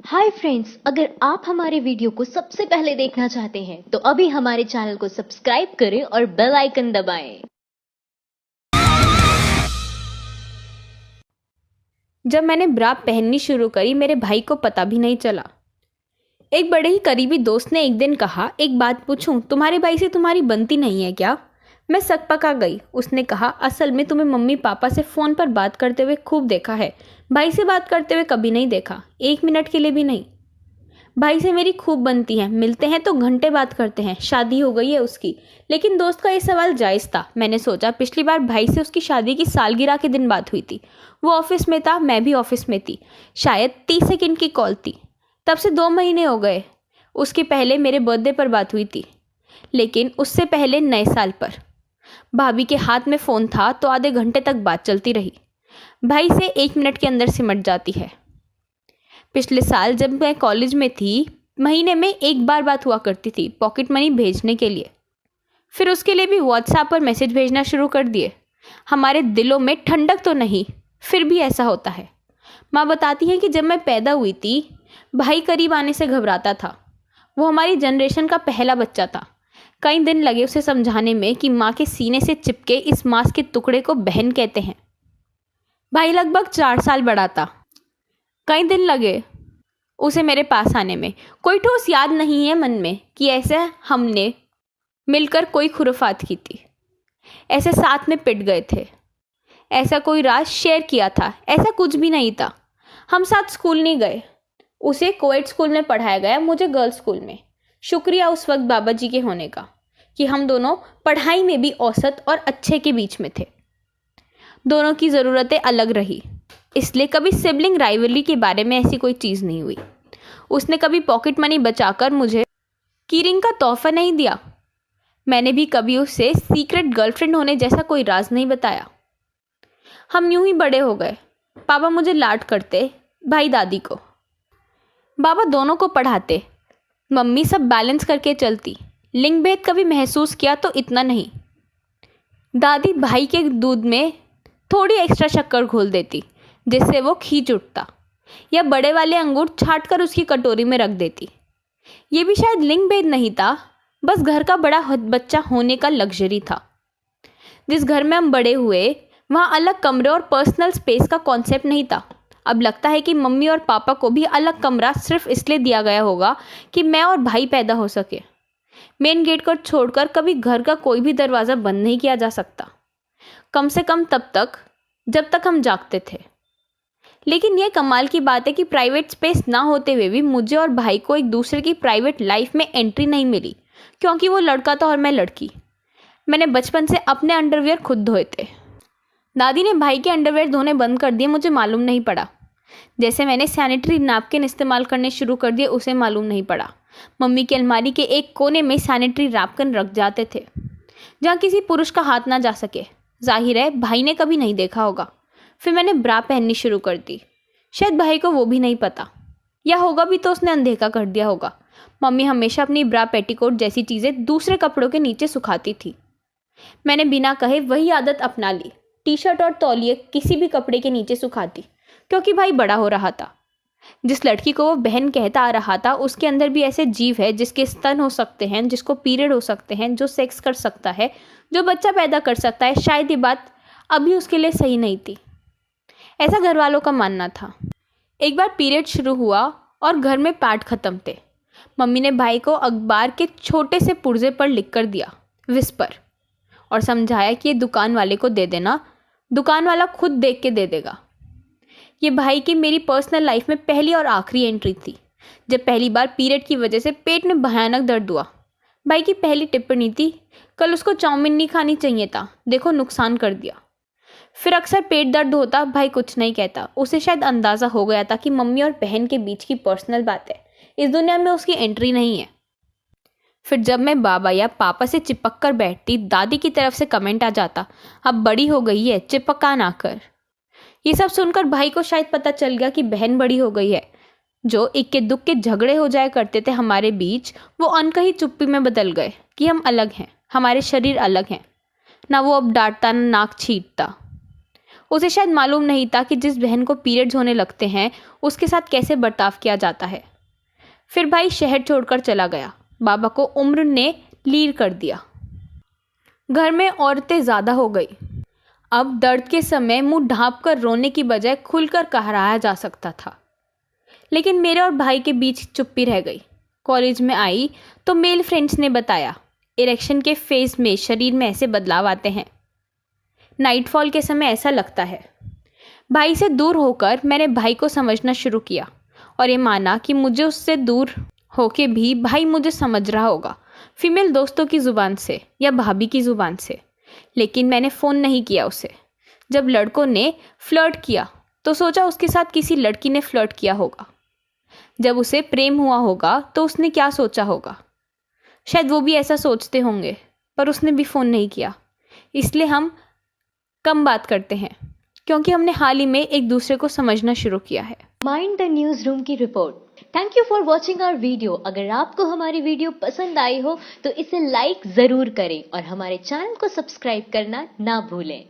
Hi friends, अगर आप हमारे वीडियो को सबसे पहले देखना चाहते हैं तो अभी हमारे चैनल को सब्सक्राइब करें और बेल आइकन दबाएं। जब मैंने ब्रा पहननी शुरू करी मेरे भाई को पता भी नहीं चला। एक बड़े ही करीबी दोस्त ने एक दिन कहा, एक बात पूछूं, तुम्हारे भाई से तुम्हारी बनती नहीं है क्या? मैं सकपका गई। उसने कहा, असल में तुम्हें मम्मी पापा से फ़ोन पर बात करते हुए खूब देखा है, भाई से बात करते हुए कभी नहीं देखा, 1 मिनट के लिए भी नहीं। भाई से मेरी खूब बनती है, मिलते हैं तो घंटे बात करते हैं, शादी हो गई है उसकी। लेकिन दोस्त का ये सवाल जायज़ था। मैंने सोचा, पिछली बार भाई से उसकी शादी की सालगिरह के दिन बात हुई थी। वो ऑफिस में था, मैं भी ऑफिस में थी। शायद 30 सेकंड की कॉल थी। तब से 2 महीने हो गए। उसके पहले मेरे बर्थडे पर बात हुई थी, लेकिन उससे पहले नए साल पर। भाभी के हाथ में फ़ोन था तो आधे घंटे तक बात चलती रही। भाई से 1 मिनट के अंदर सिमट जाती है। पिछले साल जब मैं कॉलेज में थी, महीने में 1 बार बात हुआ करती थी, पॉकेट मनी भेजने के लिए। फिर उसके लिए भी व्हाट्सएप पर मैसेज भेजना शुरू कर दिए। हमारे दिलों में ठंडक तो नहीं, फिर भी ऐसा होता है। माँ बताती है कि जब मैं पैदा हुई थी, भाई करीब आने से घबराता था। वो हमारी जनरेशन का पहला बच्चा था। कई दिन लगे उसे समझाने में कि माँ के सीने से चिपके इस मांस के टुकड़े को बहन कहते हैं। भाई लगभग 4 साल बड़ा था। कई दिन लगे उसे मेरे पास आने में। कोई ठोस याद नहीं है मन में कि ऐसे हमने मिलकर कोई खुराफात की थी, ऐसे साथ में पिट गए थे, ऐसा कोई राज शेयर किया था। ऐसा कुछ भी नहीं था। हम साथ स्कूल नहीं गए। उसे कोएड स्कूल में पढ़ाया गया, मुझे गर्ल्स स्कूल में। शुक्रिया उस वक्त बाबा जी के होने का कि हम दोनों पढ़ाई में भी औसत और अच्छे के बीच में थे। दोनों की ज़रूरतें अलग रही, इसलिए कभी सिबलिंग राइवलरी के बारे में ऐसी कोई चीज़ नहीं हुई। उसने कभी पॉकेट मनी बचाकर मुझे कीरिंग का तोहफा नहीं दिया। मैंने भी कभी उसे सीक्रेट गर्लफ्रेंड होने जैसा कोई राज नहीं बताया। हम यूं ही बड़े हो गए। पापा मुझे लाड करते, भाई दादी को। बाबा दोनों को पढ़ाते, मम्मी सब बैलेंस करके चलती। लिंग भेद कभी महसूस किया तो इतना नहीं। दादी भाई के दूध में थोड़ी एक्स्ट्रा शक्कर घोल देती जिससे वो खींच उठता, या बड़े वाले अंगूर छाट कर उसकी कटोरी में रख देती। ये भी शायद लिंग भेद नहीं था, बस घर का बड़ा बच्चा होने का लग्जरी था। जिस घर में हम बड़े हुए वहाँ अलग कमरे और पर्सनल स्पेस का कॉन्सेप्ट नहीं था। अब लगता है कि मम्मी और पापा को भी अलग कमरा सिर्फ इसलिए दिया गया होगा कि मैं और भाई पैदा हो सके। मेन गेट को छोड़कर कभी घर का कोई भी दरवाज़ा बंद नहीं किया जा सकता, कम से कम तब तक जब तक हम जागते थे। लेकिन यह कमाल की बात है कि प्राइवेट स्पेस ना होते हुए भी मुझे और भाई को एक दूसरे की प्राइवेट लाइफ में एंट्री नहीं मिली, क्योंकि वो लड़का था और मैं लड़की। मैंने बचपन से अपने अंडरवियर खुद धोए थे। दादी ने भाई के अंडरवियर धोने बंद कर दिए, मुझे मालूम नहीं पड़ा। जैसे मैंने सैनिटरी नैपकिन इस्तेमाल करने शुरू कर दिए, उसे मालूम नहीं पड़ा। मम्मी की अलमारी के एक कोने में सैनिटरी नैपकिन रख जाते थे जहाँ किसी पुरुष का हाथ ना जा सके। जाहिर है भाई ने कभी नहीं देखा होगा। फिर मैंने ब्रा पहननी शुरू कर दी। शायद भाई को वो भी नहीं पता, या होगा भी तो उसने अनदेखा कर दिया होगा। मम्मी हमेशा अपनी ब्रा पेटीकोट जैसी चीज़ें दूसरे कपड़ों के नीचे सुखाती थी। मैंने बिना कहे वही आदत अपना ली। टी शर्ट और तौलिए किसी भी कपड़े के नीचे सुखाती, क्योंकि भाई बड़ा हो रहा था। जिस लड़की को वो बहन कहता आ रहा था, उसके अंदर भी ऐसे जीव है जिसके स्तन हो सकते हैं, जिसको पीरियड हो सकते हैं, जो सेक्स कर सकता है, जो बच्चा पैदा कर सकता है। शायद ये बात अभी उसके लिए सही नहीं थी, ऐसा घर वालों का मानना था। एक बार पीरियड शुरू हुआ और घर में पैड ख़त्म थे। मम्मी ने भाई को अखबार के छोटे से पुर्जे पर लिख कर दिया, विस्पर, और समझाया कि ये दुकान वाले को दे देना, दुकान वाला खुद देख के दे देगा। ये भाई की मेरी पर्सनल लाइफ में पहली और आखिरी एंट्री थी, जब पहली बार पीरियड की वजह से पेट में भयानक दर्द हुआ। भाई की पहली टिप्पणी थी, कल उसको चाउमीन नहीं खानी चाहिए था, देखो नुकसान कर दिया। फिर अक्सर पेट दर्द होता, भाई कुछ नहीं कहता। उसे शायद अंदाज़ा हो गया था कि मम्मी और बहन के बीच की पर्सनल बात है, इस दुनिया में उसकी एंट्री नहीं है। फिर जब मैं बाबा या पापा से चिपक कर बैठती, दादी की तरफ से कमेंट आ जाता, अब बड़ी हो गई है, चिपका ना कर। ये सब सुनकर भाई को शायद पता चल गया कि बहन बड़ी हो गई है। जो इक्के दुक्के झगड़े हो जाया करते थे हमारे बीच, वो अनकही चुप्पी में बदल गए कि हम अलग हैं, हमारे शरीर अलग हैं। ना वो अब डांटता, ना नाक छीटता। उसे शायद मालूम नहीं था कि जिस बहन को पीरियड्स होने लगते हैं उसके साथ कैसे बर्ताव किया जाता है। फिर भाई शहर छोड़कर चला गया। बाबा को उम्र ने लीर कर दिया। घर में औरतें ज़्यादा हो गई। अब दर्द के समय मुंह ढाँप कर रोने की बजाय खुलकर कहराया जा सकता था। लेकिन मेरे और भाई के बीच चुप्पी रह गई। कॉलेज में आई तो मेल फ्रेंड्स ने बताया, इरेक्शन के फेज में शरीर में ऐसे बदलाव आते हैं। नाइटफॉल के समय ऐसा लगता है। भाई से दूर होकर मैंने भाई को समझना शुरू किया और ये माना कि मुझे उससे दूर होके भी भाई मुझे समझ रहा होगा, फीमेल दोस्तों की ज़ुबान से या भाभी की ज़ुबान से। लेकिन मैंने फ़ोन नहीं किया उसे। जब लड़कों ने फ्लर्ट किया तो सोचा उसके साथ किसी लड़की ने फ्लर्ट किया होगा। जब उसे प्रेम हुआ होगा तो उसने क्या सोचा होगा। शायद वो भी ऐसा सोचते होंगे, पर उसने भी फ़ोन नहीं किया। इसलिए हम कम बात करते हैं, क्योंकि हमने हाल ही में एक दूसरे को समझना शुरू किया है। माइंड द न्यूज रूम की रिपोर्ट। Thank you for watching our video. अगर आपको हमारी वीडियो पसंद आई हो तो इसे लाइक जरूर करें और हमारे चैनल को सब्सक्राइब करना ना भूलें।